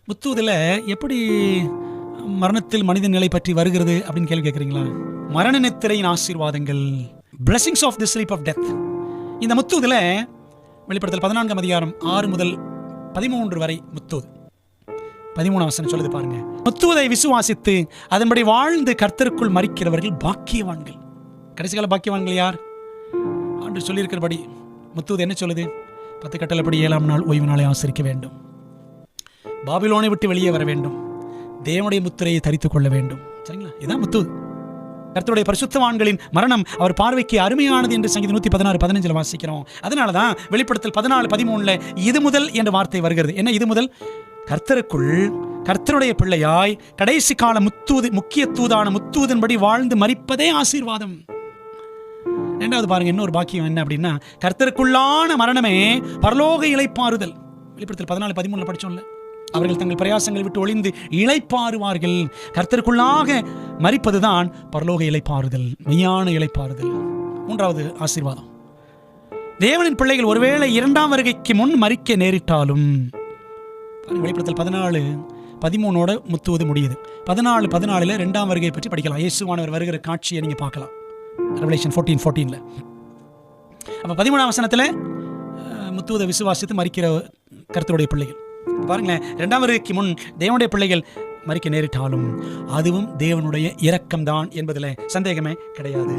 முத்துவதில் எப்படி மரணத்தில் மனித நிலை பற்றி வருகிறது அப்படின்னு கேள்வி கேட்குறீங்களா? மரண நித்திரையின் ஆசீர்வாதங்கள், blessings of the sleep of death. இந்த முத்துவதில் வெளிப்படுத்தல் 14ஆம் அதிகாரம் 6 முதல் 13 வரை முத்துவது 13ஆம் வசனம் சொல்லுது பாருங்க. முத்துவதை விசுவாசித்து அதன்படி வாழ்ந்து கர்த்தருக்குள் மரிக்கிறவர்கள் பாக்கியவான்கள். கடைசிகால பாக்கியவான்கள் யார்? ஆண்டு சொல்லியிருக்கிறபடி முத்துவது என்ன சொல்லுது? 10 கட்டளைப்படி 7ஆம் நாள் ஓய்வு நாளை ஆசரிக்க வேண்டும், பாபிலோனை விட்டு வெளியே வர வேண்டும், தேவனுடைய முத்திரையை தரித்துக் கொள்ள வேண்டும். சரிங்களா? இதான் முத்துவது. கர்த்தருடைய பரிசுத்தவான்களின் மரணம் அவர் பார்வைக்கு அருமையானது என்று சங்கீதம் 116:15 வாசிக்கிறோம். அதனால தான் வெளிப்படுத்தல் 14:13 இது முதல் என்ற வார்த்தை வருகிறது. என்ன இது முதல்? கர்த்தருக்குள் கர்த்தருடைய பிள்ளையாய் கடைசி கால முக்கிய தூதான முத்தூதன்படி வாழ்ந்து மரிப்பதே ஆசீர்வாதம். இரண்டாவது பாருங்க, இன்னொரு பாக்கியம் என்ன அப்படின்னா, கர்த்தருக்குள்ளான மரணமே பரலோக இளைப்பாறுதல். வெளிப்படுத்தல் 14:13 படிச்சோம்ல, அவர்கள் தங்கள் பிரயாசங்களை விட்டு ஒளிந்து இளைப்பாறுவார்கள். கர்த்தருக்குள்ளாக மரிப்பதுதான் பரலோக இளைப்பாறுதல், மெய்யான இளைப்பாறுதல். மூன்றாவது ஆசீர்வாதம், தேவனின் பிள்ளைகள் ஒருவேளை 2ஆம் வருகைக்கு முன் மரிக்க நேரிட்டாலும், வெளிப்படுத்தல் 14:13 முத்துவது முடியுது. 14:14 2ஆம் வருகை பற்றி படிக்கலாம். இயேசுவானவர் வருகிற காட்சியை நீங்க பார்க்கலாம் ரெவலேஷன் 14:14. அப்ப 13ஆம் வசனத்தில் முத்துவதை விசுவாசித்து மரிக்கிற கர்த்தருடைய பிள்ளைகள் பாருங்களேன். 2ஆம் வருகைக்கு முன் தேவனுடைய பிள்ளைகள் மரிக்க நேரிட்டாலும் அதுவும் தேவனுடைய இரக்கம்தான் என்பதில் சந்தேகமே கிடையாது.